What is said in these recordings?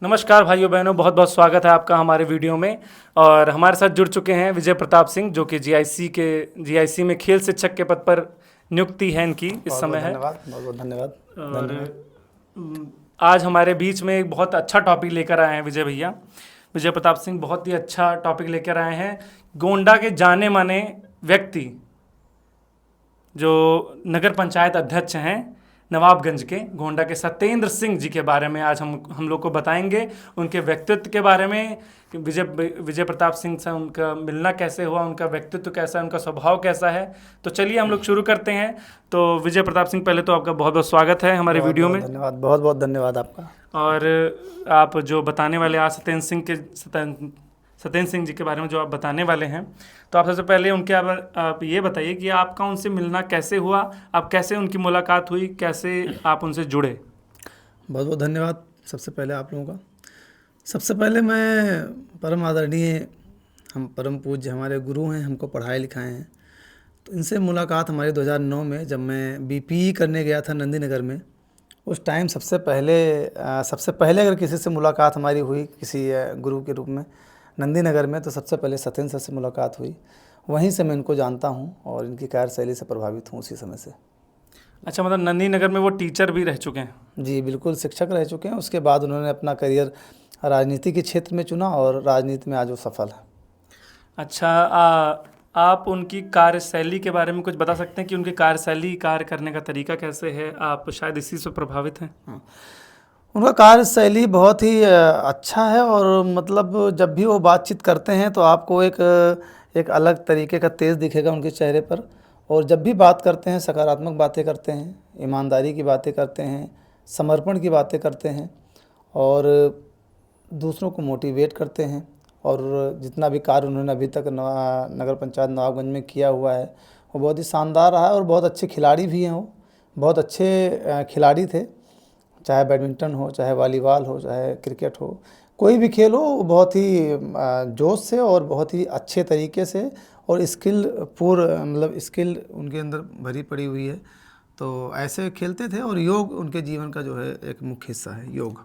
नमस्कार भाइयों बहनों, बहुत बहुत स्वागत है आपका हमारे वीडियो में। और हमारे साथ जुड़ चुके हैं विजय प्रताप सिंह, जो कि जीआईसी में खेल शिक्षक के पद पर नियुक्ति है इनकी इस बहुत बहुत समय है। धन्यवाद, बहुत बहुत धन्यवाद। और धन्यवाद। आज हमारे बीच में एक बहुत अच्छा टॉपिक लेकर आए हैं विजय भैया। विजय प्रताप सिंह बहुत ही अच्छा टॉपिक लेकर आए हैं। गोंडा के जाने माने व्यक्ति, जो नगर पंचायत अध्यक्ष हैं नवाबगंज के, गोंडा के सत्येंद्र सिंह जी के बारे में आज हम लोग को बताएंगे। उनके व्यक्तित्व के बारे में, विजय प्रताप सिंह से उनका मिलना कैसे हुआ, उनका व्यक्तित्व कैसा है, उनका स्वभाव कैसा है। तो चलिए हम लोग शुरू करते हैं। तो विजय प्रताप सिंह, पहले तो आपका बहुत बहुत स्वागत है हमारे वीडियो में। धन्यवाद, बहुत बहुत धन्यवाद आपका। और आप जो बताने वाले आज सत्येंद्र सिंह जी के बारे में जो आप बताने वाले हैं, तो आप सबसे पहले उनके आप ये बताइए कि आपका उनसे मिलना कैसे हुआ, आप कैसे उनकी मुलाकात हुई, कैसे आप उनसे जुड़े। बहुत बहुत धन्यवाद सबसे पहले आप लोगों का। सबसे पहले मैं परम आदरणीय, हम परम पूज्य हमारे गुरु हैं, हमको पढ़ाए लिखाए हैं, तो इनसे मुलाकात हमारी 2009 में जब मैं बीपीई करने गया था नंदी नगर में। उस टाइम सबसे पहले अगर किसी से मुलाकात हमारी हुई किसी गुरु के रूप में नंदी नगर में, तो सबसे पहले सत्येंद्र सर से मुलाकात हुई। वहीं से मैं इनको जानता हूँ और इनकी कार्यशैली से प्रभावित हूँ उसी समय से। अच्छा, मतलब नंदी नगर में वो टीचर भी रह चुके हैं? जी बिल्कुल, शिक्षक रह चुके हैं। उसके बाद उन्होंने अपना करियर राजनीति के क्षेत्र में चुना और राजनीति में आज वो सफल है। अच्छा, आप उनकी कार्यशैली के बारे में कुछ बता सकते हैं कि उनकी कार्यशैली, कार्य करने का तरीका कैसे है? आप शायद इसी से प्रभावित हैं। हाँ, उनका कार्यशैली बहुत ही अच्छा है और मतलब जब भी वो बातचीत करते हैं तो आपको एक अलग तरीके का तेज़ दिखेगा उनके चेहरे पर। और जब भी बात करते हैं सकारात्मक बातें करते हैं, ईमानदारी की बातें करते हैं, समर्पण की बातें करते हैं और दूसरों को मोटिवेट करते हैं। और जितना भी कार्य उन्होंने अभी तक नगर पंचायत नवाबगंज में किया हुआ है वो बहुत ही शानदार रहा है। और बहुत अच्छे खिलाड़ी भी हैं, वो बहुत अच्छे खिलाड़ी थे। चाहे बैडमिंटन हो, चाहे वॉलीबॉल हो, चाहे क्रिकेट हो, कोई भी खेल हो, वो बहुत ही जोश से और बहुत ही अच्छे तरीके से और स्किल उनके अंदर भरी पड़ी हुई है। तो ऐसे खेलते थे। और योग उनके जीवन का जो है एक मुख्य हिस्सा है, योग।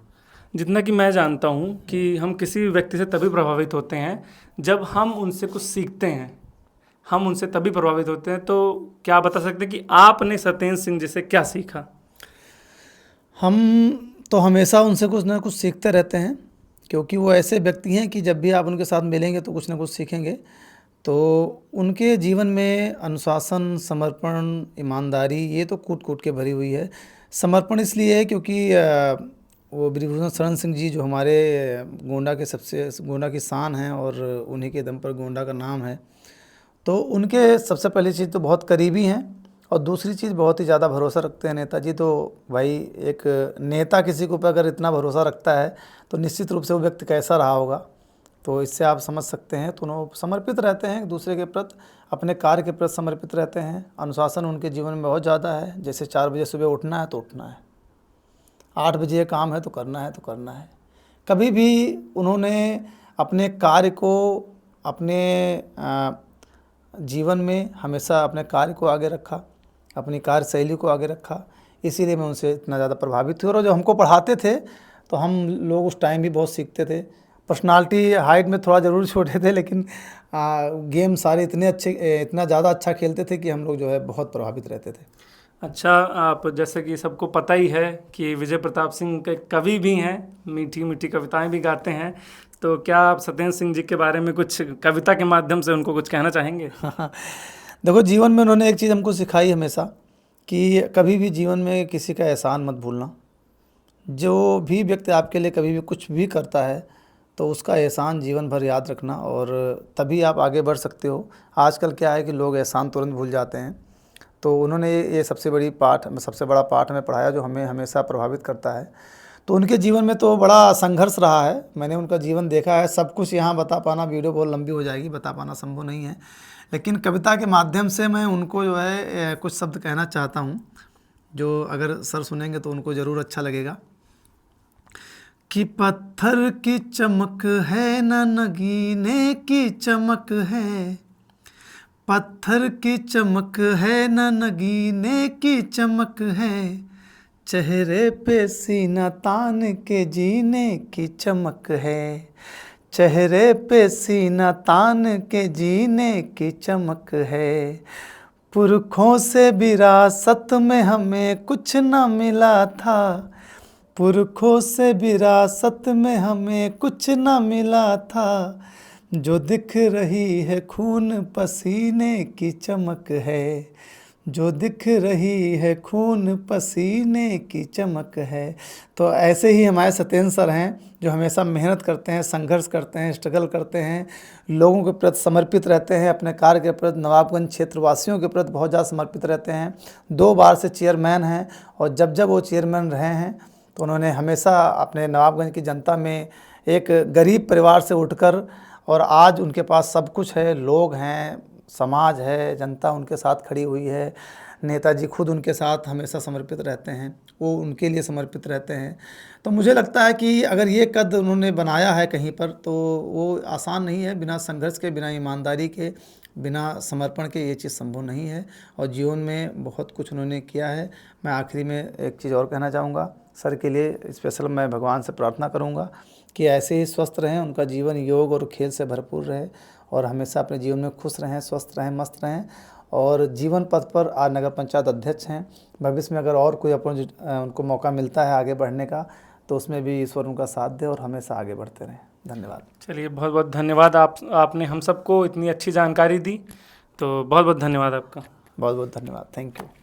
जितना कि मैं जानता हूँ कि हम किसी भी व्यक्ति से तभी प्रभावित होते हैं जब हम उनसे कुछ सीखते हैं, हम उनसे तभी प्रभावित होते हैं। तो क्या आप बता सकते हैं कि आपने सत्येंद्र सिंह जी से क्या सीखा? हम तो हमेशा उनसे कुछ ना कुछ सीखते रहते हैं, क्योंकि वो ऐसे व्यक्ति हैं कि जब भी आप उनके साथ मिलेंगे तो कुछ ना कुछ सीखेंगे। तो उनके जीवन में अनुशासन, समर्पण, ईमानदारी, ये तो कूट कूट के भरी हुई है। समर्पण इसलिए है क्योंकि वो ब्रिजभूषण शरण सिंह जी जो हमारे गोंडा की शान हैं और उन्हीं के दम पर गोंडा का नाम है। तो उनके सबसे पहली चीज़ तो बहुत करीबी हैं और दूसरी चीज़ बहुत ही ज़्यादा भरोसा रखते हैं नेताजी। तो भाई, एक नेता किसी के ऊपर अगर इतना भरोसा रखता है तो निश्चित रूप से वो व्यक्ति कैसा रहा होगा, तो इससे आप समझ सकते हैं। तो उन्होंने समर्पित रहते हैं एक दूसरे के प्रति, अपने कार्य के प्रति समर्पित रहते हैं। अनुशासन उनके जीवन में बहुत ज़्यादा है। जैसे 4 बजे सुबह उठना है तो उठना है, 8 बजे काम है तो करना है तो करना है। कभी भी उन्होंने अपने कार्य को, अपने जीवन में हमेशा अपने कार्य को आगे रखा, अपनी कार्यशैली को आगे रखा। इसीलिए मैं उनसे इतना ज़्यादा प्रभावित हुआ। और जब हमको पढ़ाते थे तो हम लोग उस टाइम भी बहुत सीखते थे। पर्सनालिटी हाइट में थोड़ा ज़रूर छोटे थे, लेकिन गेम सारे इतना ज़्यादा अच्छा खेलते थे कि हम लोग जो है बहुत प्रभावित रहते थे। अच्छा, आप जैसे कि सबको पता ही है कि विजय प्रताप सिंह के कवि भी हैं, मीठी मीठी कविताएं भी गाते हैं। तो क्या आप सत्येंद्र सिंह जी के बारे में कुछ कविता के माध्यम से उनको कुछ कहना चाहेंगे? देखो, जीवन में उन्होंने एक चीज़ हमको सिखाई हमेशा कि कभी भी जीवन में किसी का एहसान मत भूलना। जो भी व्यक्ति आपके लिए कभी भी कुछ भी करता है तो उसका एहसान जीवन भर याद रखना, और तभी आप आगे बढ़ सकते हो। आजकल क्या है कि लोग एहसान तुरंत भूल जाते हैं। तो उन्होंने ये सबसे बड़ा पाठ हमें पढ़ाया जो हमें हमेशा प्रभावित करता है। तो उनके जीवन में तो बड़ा संघर्ष रहा है। मैंने उनका जीवन देखा है। सब कुछ यहाँ बता पाना, वीडियो बहुत लंबी हो जाएगी, बता पाना संभव नहीं है। लेकिन कविता के माध्यम से मैं उनको जो है कुछ शब्द कहना चाहता हूँ, जो अगर सर सुनेंगे तो उनको ज़रूर अच्छा लगेगा। कि पत्थर की चमक है न नगीने की चमक है, पत्थर की चमक है न नगीने की चमक है, चेहरे पे सीना तान के जीने की चमक है, चेहरे पे सीना तान के जीने की चमक है। पुरखों से विरासत में हमें कुछ न मिला था, पुरखों से विरासत में हमें कुछ न मिला था। जो दिख रही है खून पसीने की चमक है, जो दिख रही है खून पसीने की चमक है। तो ऐसे ही हमारे सत्येंद्र सर हैं जो हमेशा मेहनत करते हैं, संघर्ष करते हैं, स्ट्रगल करते हैं, लोगों के प्रति समर्पित रहते हैं, अपने कार्य के प्रति, नवाबगंज क्षेत्रवासियों के प्रति बहुत ज़्यादा समर्पित रहते हैं। 2 बार से चेयरमैन हैं और जब जब वो चेयरमैन रहे हैं तो उन्होंने हमेशा अपने नवाबगंज की जनता में एक गरीब परिवार से उठकर, और आज उनके पास सब कुछ है, लोग हैं, समाज है, जनता उनके साथ खड़ी हुई है। नेताजी खुद उनके साथ हमेशा समर्पित रहते हैं, वो उनके लिए समर्पित रहते हैं। तो मुझे लगता है कि अगर ये कद उन्होंने बनाया है कहीं पर तो वो आसान नहीं है। बिना संघर्ष के, बिना ईमानदारी के, बिना समर्पण के ये चीज़ संभव नहीं है। और जीवन में बहुत कुछ उन्होंने किया है। मैं आखिरी में एक चीज़ और कहना चाहूँगा, सर के लिए स्पेशल मैं भगवान से प्रार्थना करूँगा कि ऐसे ही स्वस्थ रहें, उनका जीवन योग और खेल से भरपूर रहे और हमेशा अपने जीवन में खुश रहें, स्वस्थ रहें, मस्त रहें। और जीवन पथ पर आज नगर पंचायत अध्यक्ष हैं। भविष्य में अगर और कोई उनको मौका मिलता है आगे बढ़ने का तो उसमें भी ईश्वर उनका साथ दे और हमेशा आगे बढ़ते रहें। धन्यवाद। चलिए, बहुत बहुत धन्यवाद। आपने हम सबको इतनी अच्छी जानकारी दी, तो बहुत बहुत धन्यवाद आपका। बहुत बहुत धन्यवाद। Thank you.